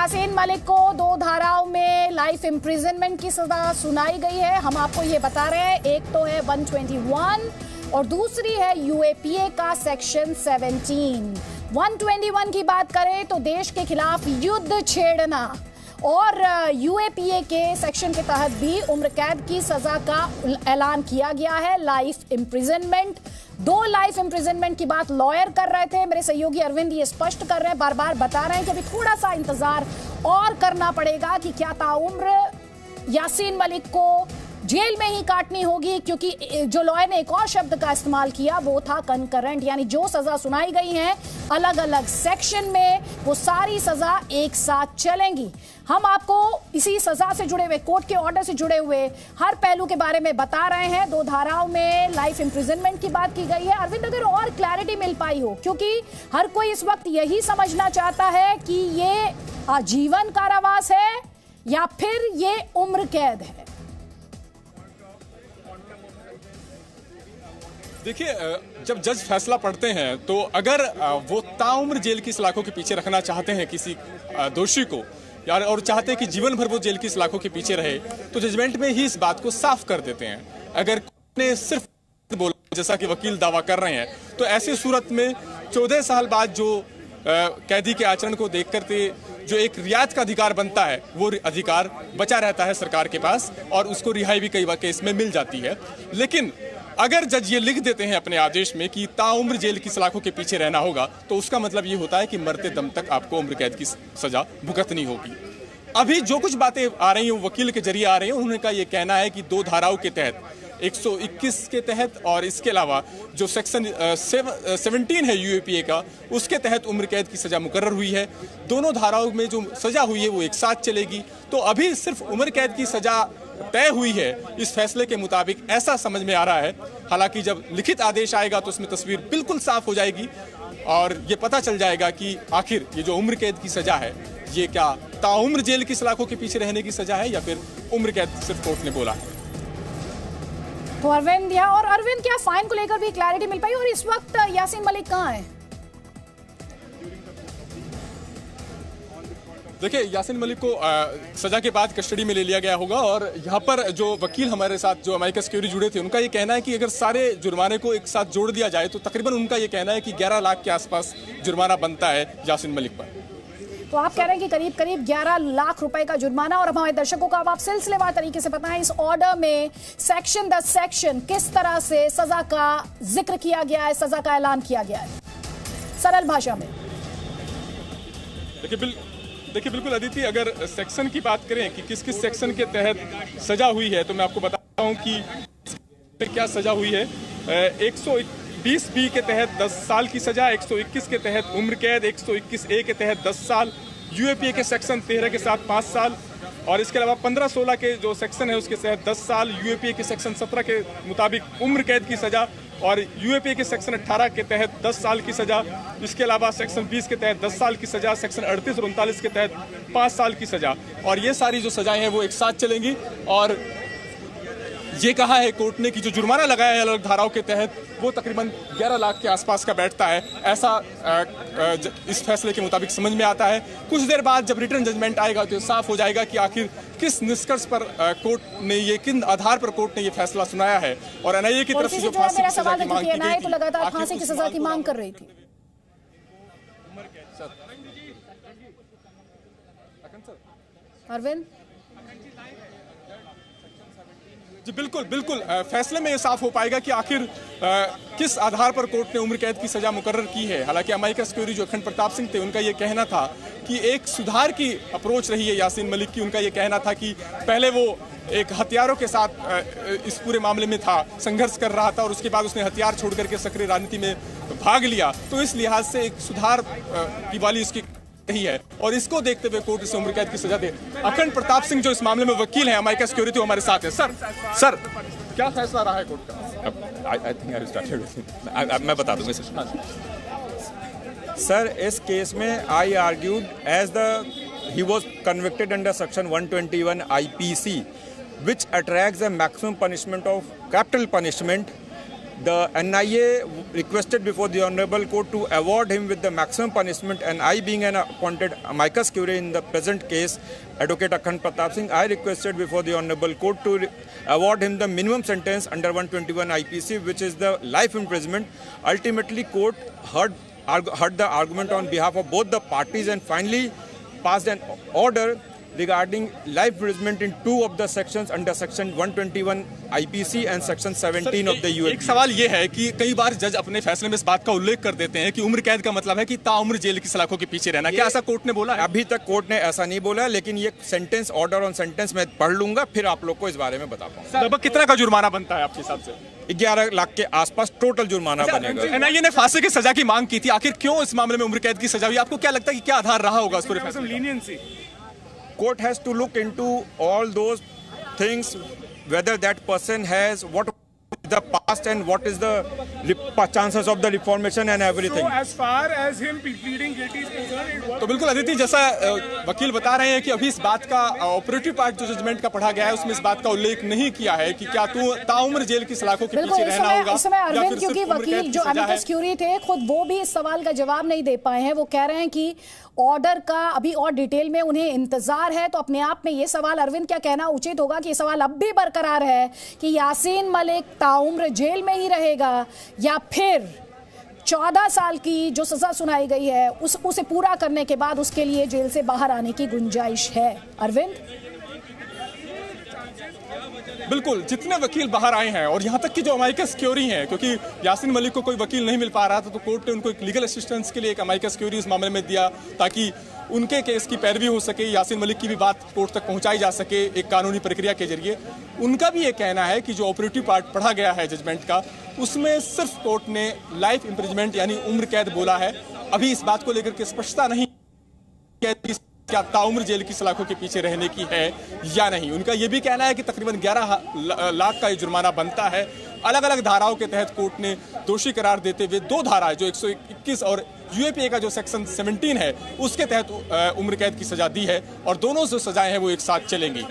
यासीन मलिक को 2 धाराओं में लाइफ इम्प्रिजनमेंट की सजा सुनाई गई है। हम आपको ये बता रहे हैं, एक तो है 121 और दूसरी है यूएपीए का सेक्शन 17। 121 की बात करें तो देश के खिलाफ युद्ध छेड़ना और यूएपीए के सेक्शन के तहत भी उम्र कैद की सजा का ऐलान किया गया है, लाइफ इम्प्रिजनमेंट। 2 लाइफ इम्प्रिजनमेंट की बात लॉयर कर रहे थे, मेरे सहयोगी अरविंद ये स्पष्ट कर रहे हैं, बार बार बता रहे हैं कि अभी थोड़ा सा इंतजार और करना पड़ेगा कि क्या ताउम्र यासीन मलिक को जेल में ही काटनी होगी, क्योंकि जो लॉयर ने एक और शब्द का इस्तेमाल किया वो था कंकरेंट, यानी जो सजा सुनाई गई है अलग अलग सेक्शन में वो सारी सजा एक साथ चलेंगी। हम आपको इसी सजा से जुड़े हुए, कोर्ट के ऑर्डर से जुड़े हुए हर पहलू के बारे में बता रहे हैं। 2 धाराओं में लाइफ इम्प्रिजनमेंट की बात की गई है। अरविंद, अगर और क्लैरिटी मिल पाई हो, क्योंकि हर कोई इस वक्त यही समझना चाहता है कि ये आजीवन कारावास है या फिर ये उम्र कैद है। देखिए, जब जज फैसला पढ़ते हैं तो अगर वो ताउम्र जेल की सलाखों के पीछे रखना चाहते हैं किसी दोषी को यार, और चाहते हैं कि जीवन भर वो जेल की सलाखों के पीछे रहे, तो जजमेंट में ही इस बात को साफ कर देते हैं। अगर ने सिर्फ बोला जैसा कि वकील दावा कर रहे हैं, तो ऐसी सूरत में 14 साल बाद जो कैदी के आचरण को देख करके जो एक रियायत का अधिकार बनता है, वो अधिकार बचा रहता है सरकार के पास और उसको रिहाई भी कई बार केस में मिल जाती है। लेकिन अगर जज ये लिख देते हैं अपने आदेश में कि ताउम्र जेल की सलाखों के पीछे रहना होगा, तो उसका मतलब ये होता है कि मरते दम तक आपको उम्र कैद की सजा भुगतनी होगी। अभी जो कुछ बातें आ रही हैं वकील के जरिए आ रही हैं, उन्होंने का ये कहना है कि 2 धाराओं के तहत 121 के तहत और इसके अलावा जो सेक्शन 17 है यूएपीए का, उसके तहत उम्र कैद की सजा मुकर्रर हुई है। दोनों धाराओं में जो सजा हुई है वो एक साथ चलेगी। तो अभी सिर्फ उम्र कैद की सजा तय हुई है इस फैसले के मुताबिक, ऐसा समझ में आ रहा है। हालांकि जब लिखित आदेश आएगा तो उसमें तस्वीर बिल्कुल साफ हो जाएगी और ये पता चल जाएगा कि आखिर ये जो उम्र कैद की सजा है ये क्या ताउम्र जेल की सलाखों के पीछे रहने की सजा है या फिर उम्र कैद सिर्फ कोर्ट ने बोला है। तो अरविंद, क्या फाइन को लेकर भी क्लैरिटी मिल पाई और इस वक्त यासीन मलिक कहाँ है? देखिए, यासीन मलिक को सजा के बाद कस्टडी में ले लिया गया होगा और यहाँ पर जो वकील हमारे साथ जो अमाइकस क्यूरी जुड़े थे, उनका ये कहना है कि अगर सारे जुर्माने को एक साथ जोड़ दिया जाए तो तकरीबन उनका ये कहना है कि 11 लाख के आसपास जुर्माना बनता है यासीन मलिक पर। तो आप कह रहे हैं कि करीब 11 लाख रुपए का जुर्माना। और हमारे दर्शकों को अब आप सिलसिलेवार तरीके से बताएं इस ऑर्डर में सेक्शन 10 सेक्शन किस तरह से सजा का जिक्र किया गया है, सजा का ऐलान किया गया है सरल भाषा में। देखिए बिल्कुल अदिति, अगर सेक्शन की बात करें कि किस किस सेक्शन के तहत सजा हुई है, तो मैं आपको बताता हूं कि क्या सजा हुई है। 120B के तहत 10 साल की सजा, 121 के तहत उम्र कैद, 121A के तहत 10 साल, यूएपीए के सेक्शन 13 के साथ 5 साल और इसके अलावा 15-16 के जो सेक्शन है उसके तहत 10 साल, यूएपीए के सेक्शन 17 के मुताबिक उम्र कैद की सजा और यूएपीए के सेक्शन 18 के तहत 10 साल की सजा। इसके अलावा सेक्शन 20 के तहत 10 साल की सजा, सेक्शन 38 और 39 के तहत 5 साल की सजा। और ये सारी जो सजाएं हैं वो एक साथ चलेंगी। और ये कहा है कोर्ट ने कि जो जुर्माना लगाया है अलग धाराओं के तहत वो तकरीबन 11 लाख के आसपास का बैठता है, ऐसा इस फैसले के मुताबिक समझ में आता है। कुछ देर बाद जब रिटर्न जजमेंट आएगा तो साफ हो जाएगा कि आखिर किस निष्कर्ष पर कोर्ट ने ये, किन आधार पर कोर्ट ने ये फैसला सुनाया है। और एनआईए की तरफ से जो फांसी की सजा की मांग की गई थी, तो लगातार फांसी की सजा की मांग कर रही थी। अरविंद जी बिल्कुल फैसले में ये साफ हो पाएगा कि आखिर किस आधार पर कोर्ट ने उम्र कैद की सजा मुकर्रर की है। हालांकि अमाइकस क्यूरी जो अखंड प्रताप सिंह थे, उनका ये कहना था कि एक सुधार की अप्रोच रही है यासीन मलिक की। उनका ये कहना था कि पहले वो एक हथियारों के साथ इस पूरे मामले में था, संघर्ष कर रहा था और उसके बाद उसने हथियार छोड़ करके सक्रिय राजनीति में भाग लिया। तो इस लिहाज से एक सुधार की वाली इसकी नहीं है और इसको देखते हुए कोर्ट इसे उम्र कैद की सजा दे। अखंड प्रताप सिंह जो इस मामले में वकील हैं अमाइकस क्यूरी, हमारे साथ है। सर क्या फैसला रहा है कोर्ट का? मैं बता दूंगा सर। इस केस में I argued as he was convicted under section 121 IPC which attracts the maximum punishment of capital punishment The NIA requested before the Honorable Court to award him with the maximum punishment, and I, being an appointed amicus curiae in the present case, Advocate Akhand Pratap Singh, I requested before the Honorable Court to award him the minimum sentence under 121 IPC, which is the life imprisonment. Ultimately, court heard the argument on behalf of both the parties and finally passed an order regarding life imprisonment in 2 of the sections under section 121 IPC and section 17 of the UAP. एक सवाल ये है कि कई बार जज अपने फैसले में इस बात का उल्लेख कर देते हैं कि उम्र कैद का मतलब है कि ताउम्र जेल की सलाखों के पीछे रहना। क्या ऐसा कोर्ट ने बोला है? अभी तक कोर्ट ने ऐसा नहीं बोला, लेकिन ये सेंटेंस, ऑर्डर ऑन सेंटेंस मैं पढ़ लूंगा, फिर आप लोग को इस बारे में बता पाऊंगा। लगभग कितना का जुर्माना बनता है आपके हिसाब से? 11 लाख के आसपास टोटल जुर्माना बनेगा। एनआईए ने फांसी की सजा की मांग की थी, आखिर क्यों इस मामले में उम्र कैद की सजा हुई? आपको क्या लगता है कि क्या आधार रहा होगा उस पूरे फैसले में? Court has to look into all those things, whether that person has what the past and what is the chances of the reformation and everything. So as far as him pleading guilty is concerned, it was... तो बिल्कुल अदिति, जैसा वकील बता रहे हैं कि अभी इस बात का ऑपरेटिव पार्ट जो जजमेंट का पढ़ा गया है उसमें इस बात का उल्लेख नहीं किया है कि क्या तू ताउम्र जेल की सलाखों के पीछे रहना होगा। इस समय अरविंद, क्योंकि वकील जो अमिकस क्यूरी थे खुद वो भी इस सवाल का जवाब नहीं दे पाए हैं। वो कह रहे हैं कि ऑर्डर का अभी और डिटेल में उन्हें इंतजार है। तो अपने आप में ये सवाल अरविंद क्या कहना उचित होगा कि ये सवाल अब भी बरकरार है कि यासीन मलिक ताउम्र जेल में ही रहेगा या फिर 14 साल की जो सजा सुनाई गई है उसे पूरा करने के बाद उसके लिए जेल से बाहर आने की गुंजाइश है? अरविंद, बिल्कुल, जितने वकील बाहर आए हैं और यहाँ तक कि जो अमाइकस क्यूरी हैं, क्योंकि यासीन मलिक को कोई वकील नहीं मिल पा रहा था तो कोर्ट ने उनको एक लीगल असिस्टेंस के लिए एक अमाइकस क्यूरी इस मामले में दिया ताकि उनके केस की पैरवी हो सके, यासीन मलिक की भी बात कोर्ट तक पहुंचाई जा सके एक कानूनी प्रक्रिया के जरिए। उनका भी ये कहना है कि जो ऑपरेटिव पार्ट पढ़ा गया है जजमेंट का उसमें सिर्फ कोर्ट ने लाइफ इम्प्रिजमेंट यानी उम्र कैद बोला है। अभी इस बात को लेकर के स्पष्टता नहीं क्या ताउम्र जेल की सलाखों के पीछे रहने की है या नहीं। उनका यह भी कहना है कि तकरीबन 11 लाख का जुर्माना बनता है। अलग अलग धाराओं के तहत कोर्ट ने दोषी करार देते हुए 2 धाराएं जो 121 और यूएपीए का जो सेक्शन 17 है उसके तहत उम्र कैद की सजा दी है और दोनों जो सजाएं हैं वो एक साथ चलेंगी।